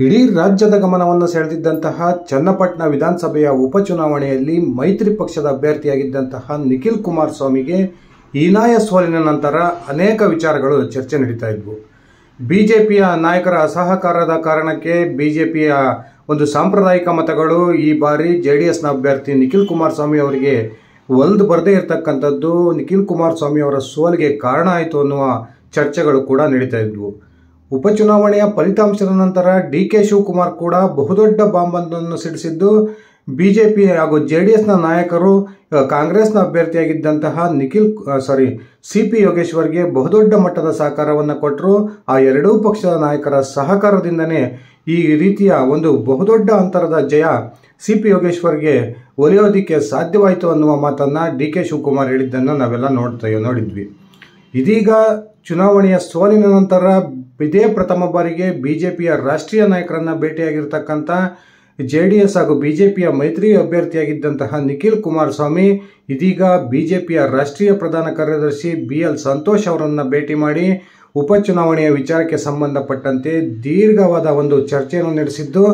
ಇಡೀ ರಾಜ್ಯದ ಗಮನವನ್ನು ಸೆಳೆದಿದ್ದಂತಹ ಚನ್ನಪಟ್ಟಣ ವಿಧಾನಸಭೆಯ ಉಪಚುನಾವಣೆಯಲ್ಲಿ ಮೈತ್ರಿ ಪಕ್ಷದ ಅಭ್ಯರ್ಥಿಯಾಗಿದ್ದಂತಹ ನಿಖಿಲ್ ಕುಮಾರಸ್ವಾಮಿಗೆ ಹೀನಾಯ ಸೋಲಿನ ನಂತರ ಅನೇಕ ವಿಚಾರಗಳು ಚರ್ಚೆ ನಡೀತಾ ಇದ್ವು. ಬಿಜೆಪಿಯ ನಾಯಕರ ಅಸಹಕಾರದ ಕಾರಣಕ್ಕೆ ಬಿಜೆಪಿಯ ಒಂದು ಸಾಂಪ್ರದಾಯಿಕ ಮತಗಳು ಈ ಬಾರಿ ಜೆಡಿಎಸ್ನ ಅಭ್ಯರ್ಥಿ ನಿಖಿಲ್ ಕುಮಾರಸ್ವಾಮಿ ಅವರಿಗೆ ಒಲ್ದು ಬರದೇ ಇರತಕ್ಕಂಥದ್ದು ನಿಖಿಲ್ ಕುಮಾರಸ್ವಾಮಿ ಅವರ ಸೋಲಿಗೆ ಕಾರಣ ಆಯಿತು ಅನ್ನುವ ಚರ್ಚೆಗಳು ಕೂಡ ನಡೀತಾ ಇದ್ವು. ಉಪಚುನಾವಣೆಯ ಫಲಿತಾಂಶದ ನಂತರ ಡಿ.ಕೆ. ಶಿವಕುಮಾರ್ ಕೂಡ ಬಹುದೊಡ್ಡ ಬಾಂಬನ್ನು ಸಿಡಿಸಿದ್ದು ಬಿಜೆಪಿ ಹಾಗೂ ಜೆಡಿಎಸ್ನ ನಾಯಕರು ಕಾಂಗ್ರೆಸ್ನ ಅಭ್ಯರ್ಥಿಯಾಗಿದ್ದಂತಹ ಸಿ.ಪಿ. ಯೋಗೇಶ್ವರ್ಗೆ ಬಹುದೊಡ್ಡ ಮಟ್ಟದ ಸಹಕಾರವನ್ನು ಕೊಟ್ಟರು. ಆ ಎರಡೂ ಪಕ್ಷದ ನಾಯಕರ ಸಹಕಾರದಿಂದನೇ ಈ ರೀತಿಯ ಒಂದು ಬಹುದೊಡ್ಡ ಅಂತರದ ಜಯ ಸಿ.ಪಿ. ಯೋಗೇಶ್ವರ್ಗೆ ಒಲಿಯೋದಕ್ಕೆ ಸಾಧ್ಯವಾಯಿತು ಅನ್ನುವ ಮಾತನ್ನು ಡಿ.ಕೆ. ಶಿವಕುಮಾರ್ ಹೇಳಿದ್ದನ್ನು ನಾವೆಲ್ಲ ನೋಡಿದ್ವಿ. ಇದೀಗ ಚುನಾವಣೆಯ ಸೋಲಿನ ನಂತರ ಇದೇ ಪ್ರಥಮ ಬಾರಿಗೆ ಬಿಜೆಪಿಯ ರಾಷ್ಟ್ರೀಯ ನಾಯಕರನ್ನ ಭೇಟಿಯಾಗಿರ್ತಕ್ಕಂಥ ಜೆಡಿಎಸ್ ಹಾಗೂ ಬಿಜೆಪಿಯ ಮೈತ್ರಿ ಅಭ್ಯರ್ಥಿಯಾಗಿದ್ದಂತಹ ನಿಖಿಲ್ ಕುಮಾರಸ್ವಾಮಿ ಇದೀಗ ಬಿಜೆಪಿಯ ರಾಷ್ಟ್ರೀಯ ಪ್ರಧಾನ ಕಾರ್ಯದರ್ಶಿ ಬಿ.ಎಲ್. ಸಂತೋಷ್ ಅವರನ್ನು ಭೇಟಿ ಮಾಡಿ ಉಪಚುನಾವಣೆಯ ವಿಚಾರಕ್ಕೆ ಸಂಬಂಧಪಟ್ಟಂತೆ ದೀರ್ಘವಾದ ಒಂದು ಚರ್ಚೆಯನ್ನು ನಡೆಸಿದ್ದು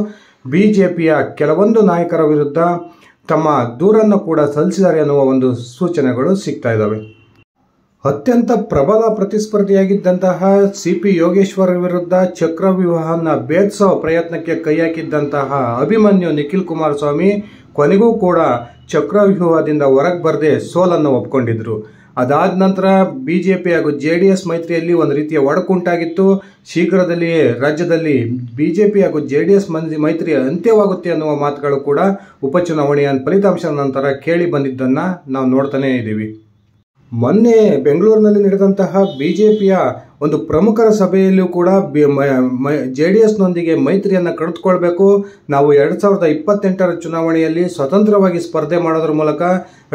ಬಿಜೆಪಿಯ ಕೆಲವೊಂದು ನಾಯಕರ ವಿರುದ್ಧ ತಮ್ಮ ದೂರನ್ನು ಕೂಡ ಸಲ್ಲಿಸಿದ್ದಾರೆ ಅನ್ನುವ ಒಂದು ಸೂಚನೆಗಳು ಸಿಗ್ತಾ ಇದ್ದಾವೆ. ಅತ್ಯಂತ ಪ್ರಬಲ ಪ್ರತಿಸ್ಪರ್ಧಿಯಾಗಿದ್ದಂತಹ ಸಿ.ಪಿ. ಯೋಗೇಶ್ವರ್ ವಿರುದ್ಧ ಚಕ್ರವ್ಯೂಹವನ್ನು ಭೇದಿಸೋ ಪ್ರಯತ್ನಕ್ಕೆ ಕೈ ಹಾಕಿದ್ದಂತಹ ಅಭಿಮನ್ಯು ನಿಖಿಲ್ ಕುಮಾರಸ್ವಾಮಿ ಕೊನೆಗೂ ಕೂಡ ಚಕ್ರವ್ಯೂಹದಿಂದ ಹೊರಗೆ ಬರದೆ ಸೋಲನ್ನು ಒಪ್ಕೊಂಡಿದ್ರು. ಅದಾದ ನಂತರ ಬಿಜೆಪಿ ಹಾಗೂ ಜೆಡಿಎಸ್ ಮೈತ್ರಿಯಲ್ಲಿ ಒಂದು ರೀತಿಯ ಒಡಕುಂಟಾಗಿತ್ತು. ಶೀಘ್ರದಲ್ಲಿಯೇ ರಾಜ್ಯದಲ್ಲಿ ಬಿಜೆಪಿ ಹಾಗೂ ಜೆಡಿಎಸ್ ಮೈತ್ರಿ ಅಂತ್ಯವಾಗುತ್ತೆ ಅನ್ನುವ ಮಾತುಗಳು ಕೂಡ ಉಪಚುನಾವಣೆಯ ಫಲಿತಾಂಶದ ನಂತರ ಕೇಳಿ ಬಂದಿದ್ದನ್ನು ನಾವು ನೋಡ್ತಾನೇ ಇದ್ದೀವಿ. ಮೊನ್ನೆ ಬೆಂಗಳೂರಿನಲ್ಲಿ ನಡೆದಂತಹ ಬಿಜೆಪಿಯ ಒಂದು ಪ್ರಮುಖರ ಸಭೆಯಲ್ಲೂ ಕೂಡ ಜೆಡಿಎಸ್ನೊಂದಿಗೆ ಮೈತ್ರಿಯನ್ನು ಕಡಿದುಕೊಳ್ಬೇಕು, ನಾವು 2028ರ ಚುನಾವಣೆಯಲ್ಲಿ ಸ್ವತಂತ್ರವಾಗಿ ಸ್ಪರ್ಧೆ ಮಾಡೋದ್ರ ಮೂಲಕ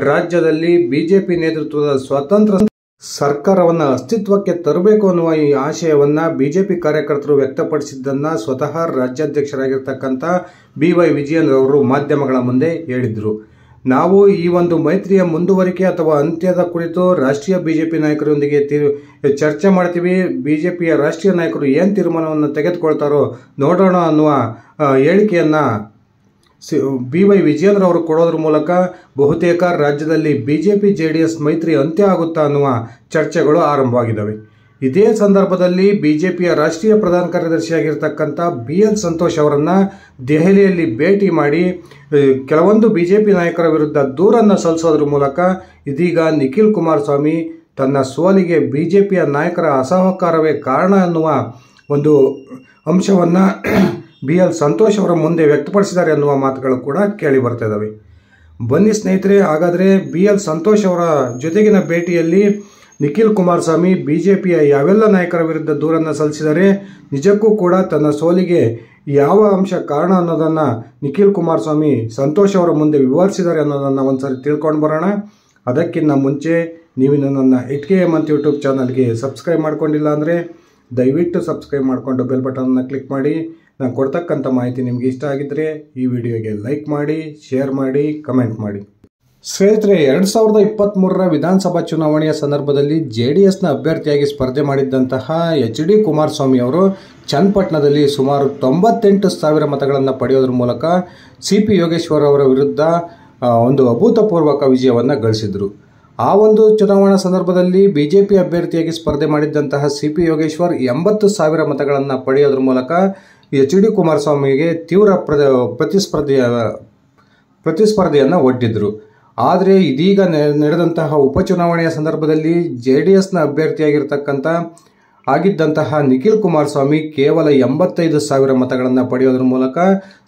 ರಾಜ್ಯದಲ್ಲಿ ಬಿಜೆಪಿ ನೇತೃತ್ವದ ಸ್ವತಂತ್ರ ಸರ್ಕಾರವನ್ನು ಅಸ್ತಿತ್ವಕ್ಕೆ ತರಬೇಕು ಅನ್ನುವ ಈ ಆಶಯವನ್ನ ಬಿಜೆಪಿ ಕಾರ್ಯಕರ್ತರು ವ್ಯಕ್ತಪಡಿಸಿದ್ದನ್ನ ಸ್ವತಃ ರಾಜ್ಯಾಧ್ಯಕ್ಷರಾಗಿರ್ತಕ್ಕಂಥ ಬಿ.ವೈ. ವಿಜಯೇಂದ್ರ ಅವರು ಮಾಧ್ಯಮಗಳ ಮುಂದೆ ಹೇಳಿದ್ರು. ನಾವು ಈ ಒಂದು ಮೈತ್ರಿಯ ಮುಂದುವರಿಕೆ ಅಥವಾ ಅಂತ್ಯದ ಕುರಿತು ರಾಷ್ಟ್ರೀಯ ಬಿಜೆಪಿ ನಾಯಕರೊಂದಿಗೆ ಚರ್ಚೆ ಮಾಡ್ತೀವಿ, ಬಿಜೆಪಿಯ ರಾಷ್ಟ್ರೀಯ ನಾಯಕರು ಏನು ತೀರ್ಮಾನವನ್ನು ತೆಗೆದುಕೊಳ್ತಾರೋ ನೋಡೋಣ ಅನ್ನುವ ಹೇಳಿಕೆಯನ್ನು ಬಿ.ವೈ. ವಿಜಯೇಂದ್ರ ಅವರು ಕೊಡೋದ್ರ ಮೂಲಕ ಬಹುತೇಕ ರಾಜ್ಯದಲ್ಲಿ ಬಿಜೆಪಿ ಜೆಡಿಎಸ್ ಮೈತ್ರಿ ಅಂತ್ಯ ಆಗುತ್ತಾ ಅನ್ನುವ ಚರ್ಚೆಗಳು ಆರಂಭವಾಗಿದ್ದಾವೆ. ಇದೇ ಸಂದರ್ಭದಲ್ಲಿ ಬಿಜೆಪಿಯ ರಾಷ್ಟ್ರೀಯ ಪ್ರಧಾನ ಕಾರ್ಯದರ್ಶಿಯಾಗಿರ್ತಕ್ಕಂಥ ಬಿ.ಎಲ್. ಸಂತೋಷ್ ಅವರನ್ನು ದೆಹಲಿಯಲ್ಲಿ ಭೇಟಿ ಮಾಡಿ ಕೆಲವೊಂದು ಬಿಜೆಪಿ ನಾಯಕರ ವಿರುದ್ಧ ದೂರನ್ನು ಸಲ್ಲಿಸೋದ್ರ ಮೂಲಕ ಇದೀಗ ನಿಖಿಲ್ ಕುಮಾರಸ್ವಾಮಿ ತನ್ನ ಸೋಲಿಗೆ ಬಿಜೆಪಿಯ ನಾಯಕರ ಅಸಹಕಾರವೇ ಕಾರಣ ಅನ್ನುವ ಒಂದು ಅಂಶವನ್ನು ಬಿ.ಎಲ್. ಸಂತೋಷ್ ಅವರ ಮುಂದೆ ವ್ಯಕ್ತಪಡಿಸಿದ್ದಾರೆ ಅನ್ನುವ ಮಾತುಗಳು ಕೂಡ ಕೇಳಿ ಬರ್ತಾ ಇದ್ದಾವೆ. ಬನ್ನಿ ಸ್ನೇಹಿತರೆ, ಹಾಗಾದರೆ ಬಿ.ಎಲ್. ಸಂತೋಷ್ ಅವರ ಜೊತೆಗಿನ ಭೇಟಿಯಲ್ಲಿ ನಿಖಿಲ್ ಕುಮಾರಸ್ವಾಮಿ ಬಿಜೆಪಿಯ ಯಾವೆಲ್ಲ ನಾಯಕರ ವಿರುದ್ಧ ದೂರನ್ನು ಸಲ್ಲಿಸಿದರೆ, ನಿಜಕ್ಕೂ ಕೂಡ ತನ್ನ ಸೋಲಿಗೆ ಯಾವ ಅಂಶ ಕಾರಣ ಅನ್ನೋದನ್ನು ನಿಖಿಲ್ ಕುಮಾರಸ್ವಾಮಿ ಸಂತೋಷ್ ಅವರ ಮುಂದೆ ವಿವರಿಸಿದ್ದಾರೆ ಅನ್ನೋದನ್ನು ಒಂದ್ಸರಿ ತಿಳ್ಕೊಂಡು ಬರೋಣ. ಅದಕ್ಕಿಂತ ಮುಂಚೆ ನೀವು ನನ್ನ HKM ಅಂತ ಯೂಟ್ಯೂಬ್ ಚಾನಲ್ಗೆ ಸಬ್ಸ್ಕ್ರೈಬ್ ಮಾಡ್ಕೊಂಡಿಲ್ಲ ಅಂದರೆ ದಯವಿಟ್ಟು ಸಬ್ಸ್ಕ್ರೈಬ್ ಮಾಡಿಕೊಂಡು ಬೆಲ್ ಬಟನ್ನ ಕ್ಲಿಕ್ ಮಾಡಿ. ನಾನು ಕೊಡ್ತಕ್ಕಂಥ ಮಾಹಿತಿ ನಿಮಗೆ ಇಷ್ಟ ಆಗಿದ್ದರೆ ಈ ವಿಡಿಯೋಗೆ ಲೈಕ್ ಮಾಡಿ, ಶೇರ್ ಮಾಡಿ, ಕಮೆಂಟ್ ಮಾಡಿ. ಸ್ನೇಹಿತರೆ, 2023ರ ವಿಧಾನಸಭಾ ಚುನಾವಣೆಯ ಸಂದರ್ಭದಲ್ಲಿ ಜೆಡಿಎಸ್ನ ಅಭ್ಯರ್ಥಿಯಾಗಿ ಸ್ಪರ್ಧೆ ಮಾಡಿದ್ದಂತಹ ಎಚ್.ಡಿ. ಕುಮಾರಸ್ವಾಮಿ ಅವರು ಚನ್ನಪಟ್ಟಣದಲ್ಲಿ ಸುಮಾರು 98,000 ಮತಗಳನ್ನು ಪಡೆಯೋದ್ರ ಮೂಲಕ ಸಿ.ಪಿ. ಯೋಗೇಶ್ವರ್ ಅವರ ವಿರುದ್ಧ ಒಂದು ಅಭೂತಪೂರ್ವಕ ವಿಜಯವನ್ನು ಗಳಿಸಿದರು. ಆ ಒಂದು ಚುನಾವಣಾ ಸಂದರ್ಭದಲ್ಲಿ ಬಿಜೆಪಿ ಅಭ್ಯರ್ಥಿಯಾಗಿ ಸ್ಪರ್ಧೆ ಮಾಡಿದ್ದಂತಹ ಸಿ.ಪಿ. ಯೋಗೇಶ್ವರ್ 80,000 ಮತಗಳನ್ನು ಪಡೆಯೋದ್ರ ಮೂಲಕ ಎಚ್.ಡಿ. ಕುಮಾರಸ್ವಾಮಿಗೆ ತೀವ್ರ ಪ್ರತಿಸ್ಪರ್ಧೆಯನ್ನು ಒಡ್ಡಿದ್ರು. ಆದರೆ ಇದೀಗ ನಡೆದಂತಹ ಉಪಚುನಾವಣೆಯ ಸಂದರ್ಭದಲ್ಲಿ ಜೆಡಿಎಸ್ನ ಆಗಿದ್ದಂತಹ ನಿಖಿಲ್ ಕುಮಾರಸ್ವಾಮಿ ಕೇವಲ 85,000 ಮತಗಳನ್ನು ಪಡೆಯೋದ್ರ ಮೂಲಕ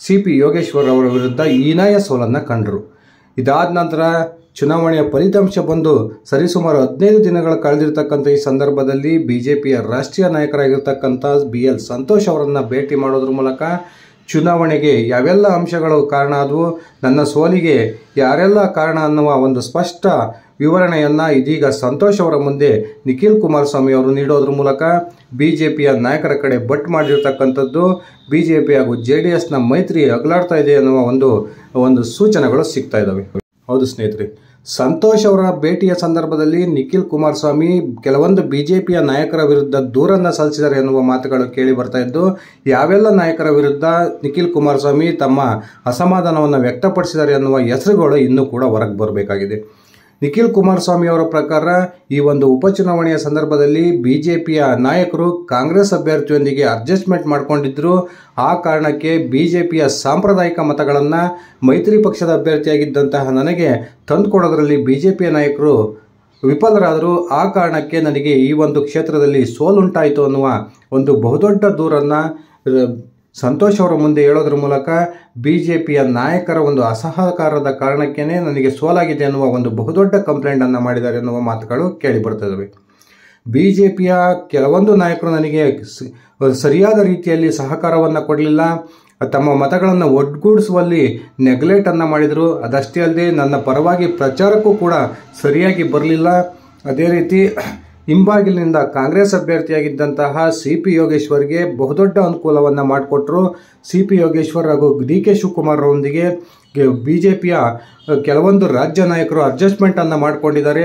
ಸಿ.ಪಿ. ಯೋಗೇಶ್ವರ್ ಅವರ ವಿರುದ್ಧ ಹೀನಾಯ ಸೋಲನ್ನು ಕಂಡರು. ಇದಾದ ನಂತರ ಚುನಾವಣೆಯ ಫಲಿತಾಂಶ ಬಂದು ಸರಿಸುಮಾರು 15 ದಿನಗಳು ಕಳೆದಿರ್ತಕ್ಕಂಥ ಈ ಸಂದರ್ಭದಲ್ಲಿ ಬಿಜೆಪಿಯ ರಾಷ್ಟ್ರೀಯ ನಾಯಕರಾಗಿರ್ತಕ್ಕಂಥ ಬಿ.ಎಲ್. ಸಂತೋಷ್ ಅವರನ್ನು ಭೇಟಿ ಮಾಡೋದ್ರ ಮೂಲಕ ಚುನಾವಣೆಗೆ ಯಾವೆಲ್ಲ ಅಂಶಗಳು ಕಾರಣ ಆದವು, ನನ್ನ ಸೋಲಿಗೆ ಯಾರೆಲ್ಲ ಕಾರಣ ಅನ್ನುವ ಒಂದು ಸ್ಪಷ್ಟ ವಿವರಣೆಯನ್ನು ಇದೀಗ ಸಂತೋಷ್ ಅವರ ಮುಂದೆ ನಿಖಿಲ್ ಕುಮಾರಸ್ವಾಮಿ ಅವರು ನೀಡೋದ್ರ ಮೂಲಕ ಬಿಜೆಪಿಯ ನಾಯಕರ ಕಡೆ ಬಟ್ ಮಾಡಿರ್ತಕ್ಕಂಥದ್ದು ಬಿಜೆಪಿ ಹಾಗೂ ಜೆಡಿಎಸ್ನ ಮೈತ್ರಿ ಅಗಲಾಡ್ತಾ ಇದೆ ಅನ್ನುವ ಒಂದು ಸೂಚನೆಗಳು ಸಿಗ್ತಾ ಇದ್ದಾವೆ. ಹೌದು ಸ್ನೇಹಿತರೆ, ಸಂತೋಷ್ ಅವರ ಭೇಟಿಯ ಸಂದರ್ಭದಲ್ಲಿ ನಿಖಿಲ್ ಕುಮಾರಸ್ವಾಮಿ ಕೆಲವೊಂದು ಬಿಜೆಪಿಯ ನಾಯಕರ ವಿರುದ್ಧ ದೂರನ್ನು ಸಲ್ಲಿಸಿದ್ದಾರೆ ಎನ್ನುವ ಮಾತುಗಳು ಕೇಳಿ ಬರ್ತಾ ಇದ್ದು, ಯಾವೆಲ್ಲ ನಾಯಕರ ವಿರುದ್ಧ ನಿಖಿಲ್ ಕುಮಾರಸ್ವಾಮಿ ತಮ್ಮ ಅಸಮಾಧಾನವನ್ನು ವ್ಯಕ್ತಪಡಿಸಿದ್ದಾರೆ ಎನ್ನುವ ಹೆಸರುಗಳು ಇನ್ನೂ ಕೂಡ ಹೊರಗೆ ಬರಬೇಕಾಗಿದೆ. ನಿಖಿಲ್ ಕುಮಾರಸ್ವಾಮಿ ಅವರ ಪ್ರಕಾರ ಈ ಒಂದು ಉಪಚುನಾವಣೆಯ ಸಂದರ್ಭದಲ್ಲಿ ಬಿಜೆಪಿಯ ನಾಯಕರು ಕಾಂಗ್ರೆಸ್ ಅಭ್ಯರ್ಥಿಯೊಂದಿಗೆ ಅಡ್ಜಸ್ಟ್ಮೆಂಟ್ ಮಾಡಿಕೊಂಡಿದ್ರು. ಆ ಕಾರಣಕ್ಕೆ ಬಿಜೆಪಿಯ ಸಾಂಪ್ರದಾಯಿಕ ಮತಗಳನ್ನು ಮೈತ್ರಿ ಪಕ್ಷದ ಅಭ್ಯರ್ಥಿಯಾಗಿದ್ದಂತಹ ನನಗೆ ತಂದುಕೊಡೋದ್ರಲ್ಲಿ ಬಿಜೆಪಿಯ ನಾಯಕರು ವಿಫಲರಾದರು. ಆ ಕಾರಣಕ್ಕೆ ನನಗೆ ಈ ಒಂದು ಕ್ಷೇತ್ರದಲ್ಲಿ ಸೋಲುಂಟಾಯಿತು ಅನ್ನುವ ಒಂದು ಬಹುದೊಡ್ಡ ದೂರನ್ನು ಸಂತೋಷ್ ಅವರ ಮುಂದೆ ಹೇಳೋದ್ರ ಮೂಲಕ ಬಿಜೆಪಿಯ ನಾಯಕರ ಒಂದು ಅಸಹಕಾರದ ಕಾರಣಕ್ಕೇ ನನಗೆ ಸೋಲಾಗಿದೆ ಅನ್ನುವ ಒಂದು ಬಹುದೊಡ್ಡ ಕಂಪ್ಲೇಂಟನ್ನು ಮಾಡಿದ್ದಾರೆ ಎನ್ನುವ ಮಾತುಗಳು ಕೇಳಿ ಬರ್ತದವೆ. ಬಿಜೆಪಿಯ ಕೆಲವೊಂದು ನಾಯಕರು ನನಗೆ ಸರಿಯಾದ ರೀತಿಯಲ್ಲಿ ಸಹಕಾರವನ್ನು ಕೊಡಲಿಲ್ಲ, ತಮ್ಮ ಮತಗಳನ್ನು ಒಗ್ಗೂಡಿಸುವಲ್ಲಿ ನೆಗ್ಲೆಕ್ಟನ್ನು ಮಾಡಿದರು. ಅದಷ್ಟೇ ಅಲ್ಲದೆ ನನ್ನ ಪರವಾಗಿ ಪ್ರಚಾರಕ್ಕೂ ಕೂಡ ಸರಿಯಾಗಿ ಬರಲಿಲ್ಲ. ಅದೇ ರೀತಿ ಹಿಂಬಾಗಿಲಿನಿಂದ ಕಾಂಗ್ರೆಸ್ ಅಭ್ಯರ್ಥಿಯಾಗಿದ್ದಂತಹ ಸಿ.ಪಿ. ಯೋಗೇಶ್ವರ್ಗೆ ಬಹುದೊಡ್ಡ ಅನುಕೂಲವನ್ನು ಮಾಡಿಕೊಟ್ರು. ಸಿ.ಪಿ. ಯೋಗೇಶ್ವರ್ ಹಾಗೂ ಡಿ.ಕೆ. ಶಿವಕುಮಾರ್ ಅವರೊಂದಿಗೆ ಬಿಜೆಪಿಯ ಕೆಲವೊಂದು ರಾಜ್ಯ ನಾಯಕರು ಅಡ್ಜಸ್ಟ್ಮೆಂಟನ್ನು ಮಾಡಿಕೊಂಡಿದ್ದಾರೆ.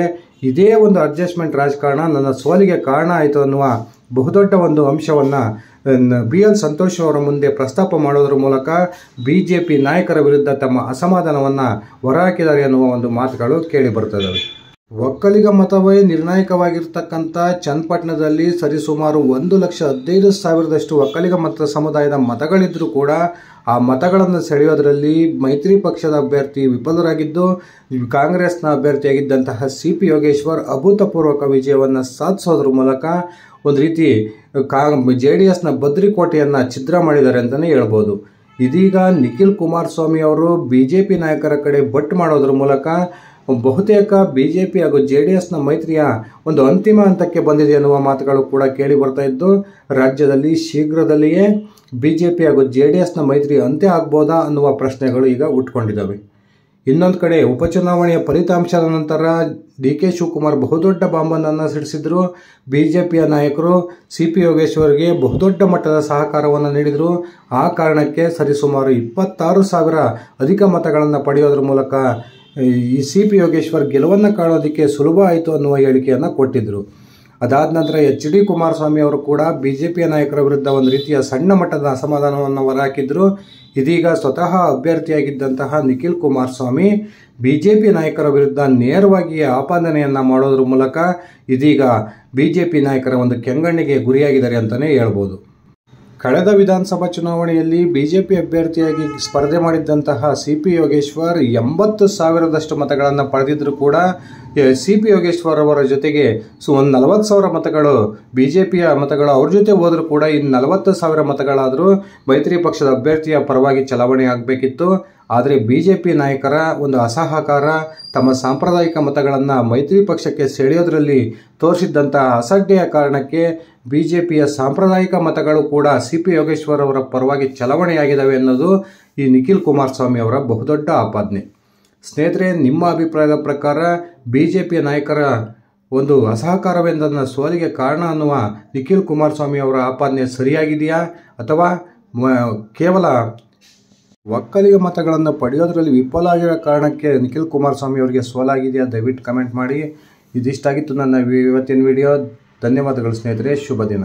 ಇದೇ ಒಂದು ಅಡ್ಜಸ್ಟ್ಮೆಂಟ್ ರಾಜಕಾರಣ ನನ್ನ ಸೋಲಿಗೆ ಕಾರಣ ಆಯಿತು ಅನ್ನುವ ಬಹುದೊಡ್ಡ ಒಂದು ಅಂಶವನ್ನು ಬಿ.ಎಲ್. ಸಂತೋಷ್ ಅವರ ಮುಂದೆ ಪ್ರಸ್ತಾಪ ಮಾಡೋದ್ರ ಮೂಲಕ ಬಿಜೆಪಿ ನಾಯಕರ ವಿರುದ್ಧ ತಮ್ಮ ಅಸಮಾಧಾನವನ್ನು ಹೊರಹಾಕಿದ್ದಾರೆ ಎನ್ನುವ ಒಂದು ಮಾತುಗಳು ಕೇಳಿ ಬರ್ತದೆ. ಒಕ್ಕಲಿಗ ಮತವೇ ನಿರ್ಣಾಯಕವಾಗಿರ್ತಕ್ಕಂಥ ಚನ್ನಪಟ್ಟಣದಲ್ಲಿ ಸರಿಸುಮಾರು 1,15,000 ಒಕ್ಕಲಿಗ ಮತ ಸಮುದಾಯದ ಮತಗಳಿದ್ದರೂ ಕೂಡ ಆ ಮತಗಳನ್ನು ಸೆಳೆಯೋದರಲ್ಲಿ ಮೈತ್ರಿ ಪಕ್ಷದ ಅಭ್ಯರ್ಥಿ ವಿಫಲರಾಗಿದ್ದು, ಕಾಂಗ್ರೆಸ್ನ ಅಭ್ಯರ್ಥಿಯಾಗಿದ್ದಂತಹ ಸಿ.ಪಿ. ಯೋಗೇಶ್ವರ್ ಅಭೂತಪೂರ್ವಕ ವಿಜಯವನ್ನು ಸಾಧಿಸೋದ್ರ ಮೂಲಕ ಒಂದು ರೀತಿ JDSನ ಭದ್ರಿಕೋಟೆಯನ್ನು ಛಿದ್ರ ಮಾಡಿದ್ದಾರೆ ಅಂತಲೇ ಹೇಳ್ಬೋದು. ಇದೀಗ ನಿಖಿಲ್ ಕುಮಾರಸ್ವಾಮಿ ಅವರು ಬಿಜೆಪಿ ನಾಯಕರ ಕಡೆ ಬಟ್ ಮಾಡೋದ್ರ ಮೂಲಕ ಬಹುತೇಕ ಬಿಜೆಪಿ ಹಾಗೂ JDSನ ಮೈತ್ರಿಯ ಒಂದು ಅಂತಿಮ ಹಂತಕ್ಕೆ ಬಂದಿದೆ ಎನ್ನುವ ಮಾತುಗಳು ಕೂಡ ಕೇಳಿ ಬರ್ತಾ ಇದ್ದು, ರಾಜ್ಯದಲ್ಲಿ ಶೀಘ್ರದಲ್ಲಿಯೇ ಬಿಜೆಪಿ ಹಾಗೂ JDSನ ಮೈತ್ರಿ ಅಂತ್ಯ ಆಗ್ಬೋದಾ ಅನ್ನುವ ಪ್ರಶ್ನೆಗಳು ಈಗ ಹುಟ್ಕೊಂಡಿದ್ದಾವೆ. ಇನ್ನೊಂದು ಕಡೆ ಉಪಚುನಾವಣೆಯ ಫಲಿತಾಂಶದ ನಂತರ ಡಿ.ಕೆ. ಶಿವಕುಮಾರ್ ಬಹುದೊಡ್ಡ ಬಾಂಬನ್ನು ಸಿಡಿಸಿದ್ರು. ಬಿಜೆಪಿಯ ನಾಯಕರು ಸಿ.ಪಿ. ಯೋಗೇಶ್ವರ್ಗೆ ಬಹುದೊಡ್ಡ ಮಟ್ಟದ ಸಹಕಾರವನ್ನು ನೀಡಿದರು. ಆ ಕಾರಣಕ್ಕೆ ಸರಿಸುಮಾರು 26,000 ಅಧಿಕ ಮತಗಳನ್ನು ಪಡೆಯೋದ್ರ ಮೂಲಕ ಈ ಸಿ.ಪಿ. ಯೋಗೇಶ್ವರ್ ಗೆಲುವನ್ನು ಕಾಣೋದಕ್ಕೆ ಸುಲಭ ಆಯಿತು ಅನ್ನುವ ಹೇಳಿಕೆಯನ್ನು ಕೊಟ್ಟಿದ್ದರು. ಅದಾದ ನಂತರ ಎಚ್.ಡಿ. ಕುಮಾರಸ್ವಾಮಿ ಅವರು ಕೂಡ ಬಿಜೆಪಿಯ ನಾಯಕರ ವಿರುದ್ಧ ಒಂದು ರೀತಿಯ ಸಣ್ಣ ಮಟ್ಟದ ಅಸಮಾಧಾನವನ್ನು ಹೊರಹಾಕಿದ್ರು. ಇದೀಗ ಸ್ವತಃ ಅಭ್ಯರ್ಥಿಯಾಗಿದ್ದಂತಹ ನಿಖಿಲ್ ಕುಮಾರಸ್ವಾಮಿ ಬಿಜೆಪಿ ನಾಯಕರ ವಿರುದ್ಧ ನೇರವಾಗಿ ಆಪಾದನೆಯನ್ನು ಮಾಡೋದ್ರ ಮೂಲಕ ಇದೀಗ ಬಿಜೆಪಿ ನಾಯಕರ ಒಂದು ಕೆಂಗಣ್ಣಿಗೆ ಗುರಿಯಾಗಿದ್ದಾರೆ ಅಂತಲೇ ಹೇಳ್ಬೋದು. ಕಳೆದ ವಿಧಾನಸಭಾ ಚುನಾವಣೆಯಲ್ಲಿ ಬಿಜೆಪಿ ಅಭ್ಯರ್ಥಿಯಾಗಿ ಸ್ಪರ್ಧೆ ಮಾಡಿದ್ದಂತಹ ಸಿ.ಪಿ. ಯೋಗೇಶ್ವರ್ 80,000 ಮತಗಳನ್ನು ಪಡೆದಿದ್ದರೂ ಕೂಡ ಸಿ.ಪಿ. ಯೋಗೇಶ್ವರ್ ಅವರ ಜೊತೆಗೆ ಒಂದು 40,000 ಮತಗಳು ಬಿಜೆಪಿಯ ಮತಗಳು ಅವ್ರ ಜೊತೆ ಹೋದರೂ ಕೂಡ ಇನ್ನು 40,000 ಮತಗಳಾದರೂ ಮೈತ್ರಿ ಪಕ್ಷದ ಅಭ್ಯರ್ಥಿಯ ಪರವಾಗಿ ಚಲಾವಣೆ ಆಗಬೇಕಿತ್ತು. ಆದರೆ ಬಿಜೆಪಿ ನಾಯಕರ ಒಂದು ಅಸಹಕಾರ, ತಮ್ಮ ಸಾಂಪ್ರದಾಯಿಕ ಮತಗಳನ್ನು ಮೈತ್ರಿ ಪಕ್ಷಕ್ಕೆ ಸೆಳೆಯೋದ್ರಲ್ಲಿ ತೋರಿಸಿದ್ದಂತಹ ಅಸಡ್ಡೆಯ ಕಾರಣಕ್ಕೆ ಬಿಜೆಪಿಯ ಸಾಂಪ್ರದಾಯಿಕ ಮತಗಳು ಕೂಡ ಸಿ.ಪಿ. ಯೋಗೇಶ್ವರ್ ಅವರ ಪರವಾಗಿ ಚಲಾವಣೆಯಾಗಿದ್ದಾವೆ ಅನ್ನೋದು ಈ ನಿಖಿಲ್ ಕುಮಾರಸ್ವಾಮಿ ಅವರ ಬಹುದೊಡ್ಡ ಆಪಾದನೆ. ಸ್ನೇಹಿತರೆ, ನಿಮ್ಮ ಅಭಿಪ್ರಾಯದ ಪ್ರಕಾರ ಬಿಜೆಪಿಯ ನಾಯಕರ ಒಂದು ಅಸಹಕಾರವೆಂದನ್ನ ಸೋಲಿಗೆ ಕಾರಣ ಅನ್ನುವ ನಿಖಿಲ್ ಕುಮಾರಸ್ವಾಮಿ ಅವರ ಆಪಾದನೆ ಸರಿಯಾಗಿದೆಯಾ, ಅಥವಾ ಕೇವಲ ಒಕ್ಕಲಿಗ ಮತಗಳನ್ನು ಪಡೆಯೋದ್ರಲ್ಲಿ ವಿಫಲ ಆಗಿರೋ ಕಾರಣಕ್ಕೆ ನಿಖಿಲ್ ಕುಮಾರಸ್ವಾಮಿ ಅವರಿಗೆ ಸೋಲಾಗಿದೆಯಾ? ದಯವಿಟ್ಟು ಕಮೆಂಟ್ ಮಾಡಿ. ಇದಿಷ್ಟಾಗಿತ್ತು ನನ್ನ ಇವತ್ತಿನ ವಿಡಿಯೋ. ಧನ್ಯವಾದಗಳು ಸ್ನೇಹಿತರೆ, ಶುಭ ದಿನ.